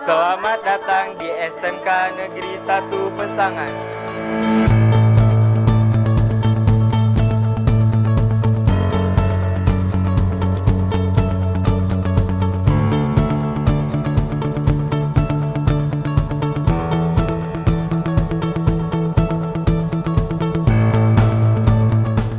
Selamat datang di SMK Negeri 1 Pesangan.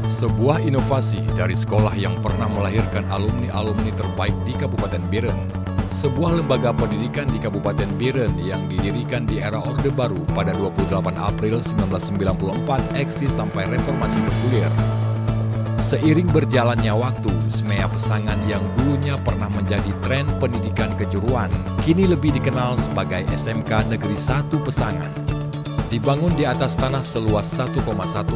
Sebuah inovasi dari sekolah yang pernah melahirkan alumni-alumni terbaik di Kabupaten Biren. Sebuah lembaga pendidikan di Kabupaten Biren yang didirikan di era Orde Baru pada 28 April 1994 eksis sampai reformasi bergulir. Seiring berjalannya waktu, SMEA Pesangan yang dulunya pernah menjadi tren pendidikan kejuruan, kini lebih dikenal sebagai SMK Negeri 1 Pesangan. Dibangun di atas tanah seluas 1,1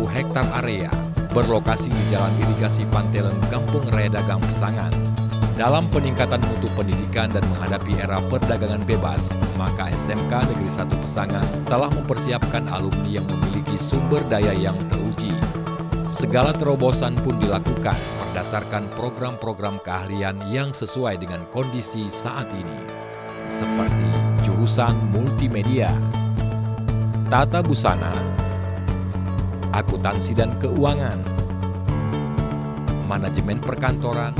hektar area, berlokasi di Jalan Irigasi Pantelen, Kampung Raya Dagang Pesangan. Dalam peningkatan mutu pendidikan dan menghadapi era perdagangan bebas, maka SMK Negeri 1 Pesangan telah mempersiapkan alumni yang memiliki sumber daya yang teruji. Segala terobosan pun dilakukan berdasarkan program-program keahlian yang sesuai dengan kondisi saat ini, seperti jurusan multimedia, tata busana, akuntansi dan keuangan, manajemen perkantoran,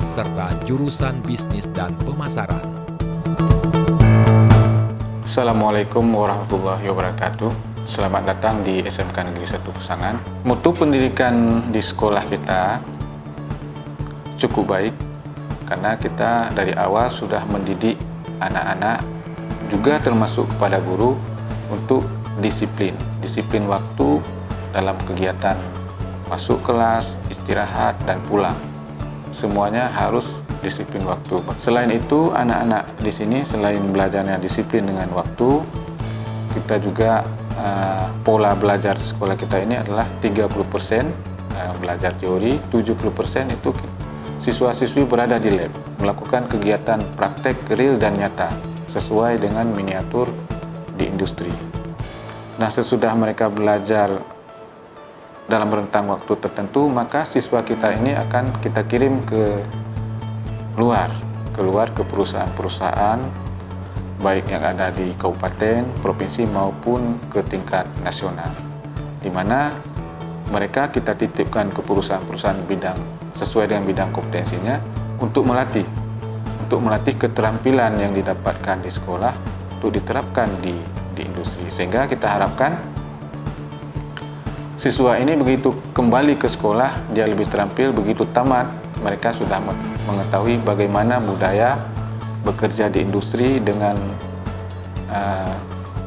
serta jurusan bisnis dan pemasaran. Assalamualaikum warahmatullahi wabarakatuh. Selamat datang di SMK Negeri 1 Pesangan. Mutu pendidikan di sekolah kita cukup baik karena kita dari awal sudah mendidik anak-anak, juga termasuk kepada guru, untuk disiplin waktu dalam kegiatan masuk kelas, istirahat, dan pulang. Semuanya harus disiplin waktu. Selain itu, anak-anak di sini selain belajarnya disiplin dengan waktu, kita juga pola belajar sekolah kita ini adalah 30% belajar teori, 70% itu siswa-siswi berada di lab, melakukan kegiatan praktek real dan nyata sesuai dengan miniatur di industri. Nah, sesudah mereka belajar dalam rentang waktu tertentu, maka siswa kita ini akan kita kirim keluar ke perusahaan-perusahaan baik yang ada di kabupaten, provinsi maupun ke tingkat nasional, di mana mereka kita titipkan ke perusahaan-perusahaan bidang sesuai dengan bidang kompetensinya untuk melatih keterampilan yang didapatkan di sekolah untuk diterapkan di industri, sehingga kita harapkan siswa ini begitu kembali ke sekolah dia lebih terampil, begitu tamat mereka sudah mengetahui bagaimana budaya bekerja di industri dengan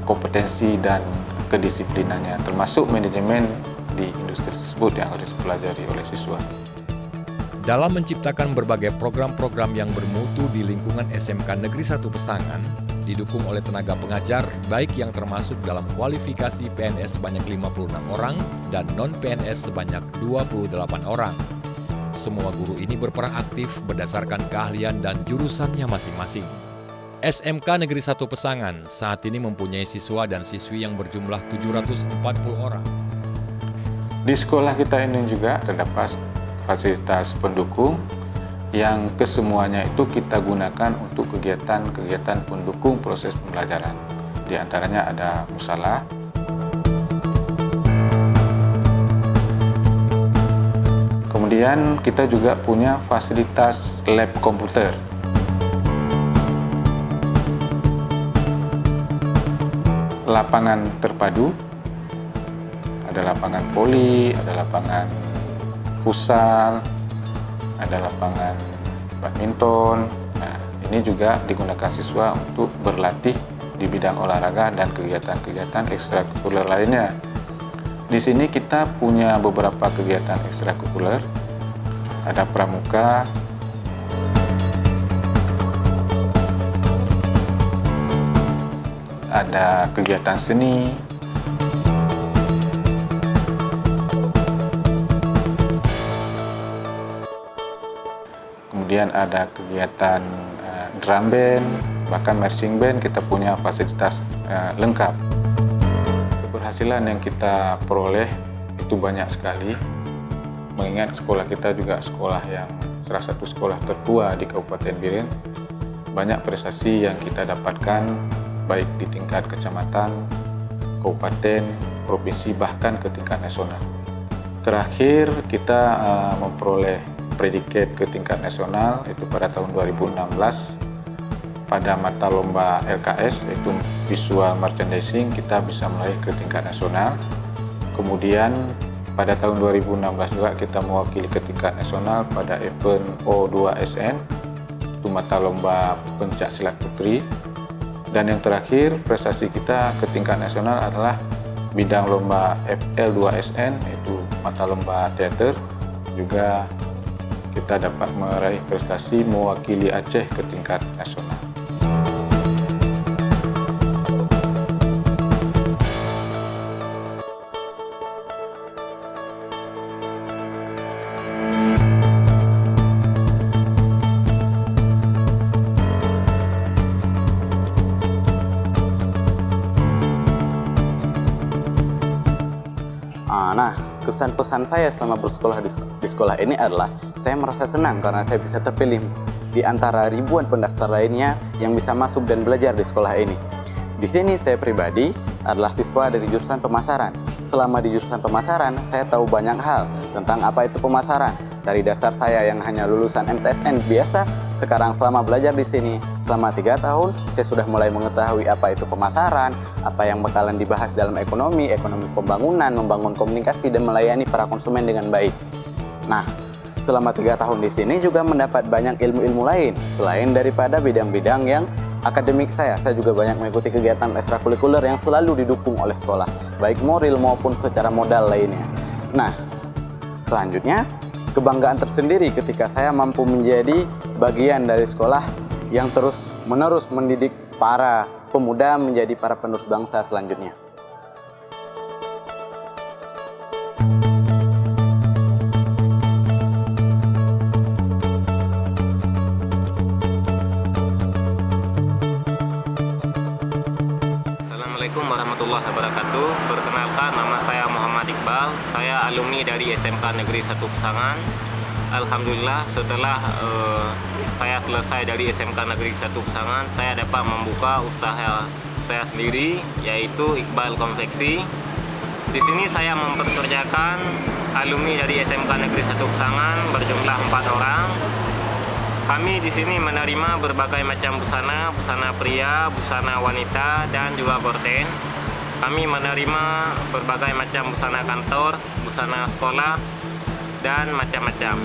kompetensi dan kedisiplinannya, termasuk manajemen di industri tersebut yang harus dipelajari oleh siswa. Dalam menciptakan berbagai program-program yang bermutu di lingkungan SMK Negeri 1 Pesangan, didukung oleh tenaga pengajar baik yang termasuk dalam kualifikasi PNS sebanyak 56 orang dan non-PNS sebanyak 28 orang. Semua guru ini berperan aktif berdasarkan keahlian dan jurusannya masing-masing. SMK Negeri 1 Pesangan saat ini mempunyai siswa dan siswi yang berjumlah 740 orang. Di sekolah kita ini juga terdapat fasilitas pendukung yang kesemuanya itu kita gunakan untuk kegiatan-kegiatan pendukung proses pembelajaran. Di antaranya ada musalah, kemudian kita juga punya fasilitas lab komputer, lapangan terpadu, ada lapangan voli, ada lapangan futsal, ada lapangan badminton. Nah, ini juga digunakan siswa untuk berlatih di bidang olahraga dan kegiatan-kegiatan ekstrakurikuler lainnya. Di sini kita punya beberapa kegiatan ekstrakurikuler, ada pramuka, ada kegiatan seni, kemudian ada kegiatan drum band, bahkan marching band. Kita punya fasilitas lengkap. Keberhasilan yang kita peroleh itu banyak sekali, mengingat sekolah kita juga sekolah yang salah satu sekolah tertua di Kabupaten Biren, banyak prestasi yang kita dapatkan baik di tingkat kecamatan, kabupaten, provinsi, bahkan ke tingkat nasional. Terakhir kita memperoleh predikat ke tingkat nasional itu pada tahun 2016 pada mata lomba LKS, yaitu Visual Merchandising, kita bisa meraih ke tingkat nasional. Kemudian pada tahun 2016 juga kita mewakili ke tingkat nasional pada event O2SN, itu mata lomba pencak silat putri. Dan yang terakhir prestasi kita ke tingkat nasional adalah bidang lomba FL2SN, yaitu mata lomba teater. Juga kita dapat meraih prestasi mewakili Aceh ke tingkat nasional. Nah, kesan pesan saya selama bersekolah di sekolah ini adalah saya merasa senang karena saya bisa terpilih di antara ribuan pendaftar lainnya yang bisa masuk dan belajar di sekolah ini. Di sini saya pribadi adalah siswa dari jurusan pemasaran. Selama di jurusan pemasaran, saya tahu banyak hal tentang apa itu pemasaran. Dari dasar saya yang hanya lulusan MTSN biasa, sekarang selama belajar di sini selama 3 tahun, saya sudah mulai mengetahui apa itu pemasaran, apa yang bakalan dibahas dalam ekonomi pembangunan, membangun komunikasi dan melayani para konsumen dengan baik. Nah, selama 3 tahun di sini juga mendapat banyak ilmu-ilmu lain selain daripada bidang-bidang yang akademik saya juga banyak mengikuti kegiatan ekstrakurikuler yang selalu didukung oleh sekolah, baik moral maupun secara modal lainnya. Nah, selanjutnya kebanggaan tersendiri ketika saya mampu menjadi bagian dari sekolah yang terus-menerus mendidik para pemuda menjadi para penerus bangsa selanjutnya. Assalamualaikum warahmatullahi wabarakatuh. Perkenalkan, nama saya Muhammad Iqbal. Saya alumni dari SMK Negeri 1 Pesangan. Alhamdulillah setelah saya selesai dari SMK Negeri 1 Pesangan, saya dapat membuka usaha saya sendiri, yaitu Iqbal Konveksi. Di sini saya mempekerjakan alumni dari SMK Negeri 1 Pesangan berjumlah 4 orang. Kami di sini menerima berbagai macam busana, busana pria, busana wanita, dan juga gorden. Kami menerima berbagai macam busana kantor, busana sekolah, dan macam-macam.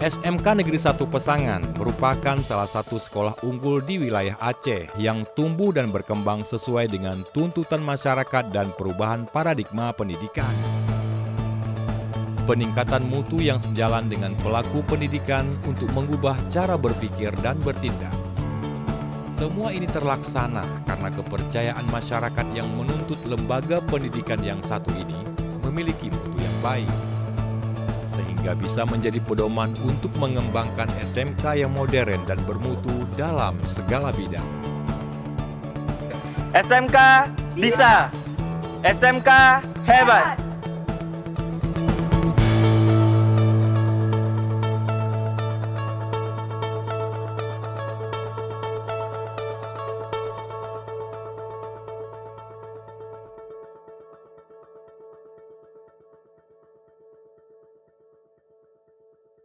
SMK Negeri 1 Pesangan merupakan salah satu sekolah unggul di wilayah Aceh yang tumbuh dan berkembang sesuai dengan tuntutan masyarakat dan perubahan paradigma pendidikan. Peningkatan mutu yang sejalan dengan pelaku pendidikan untuk mengubah cara berpikir dan bertindak. Semua ini terlaksana karena kepercayaan masyarakat yang menuntut lembaga pendidikan yang satu ini memiliki mutu yang baik, sehingga bisa menjadi pedoman untuk mengembangkan SMK yang modern dan bermutu dalam segala bidang. SMK bisa, SMK hebat.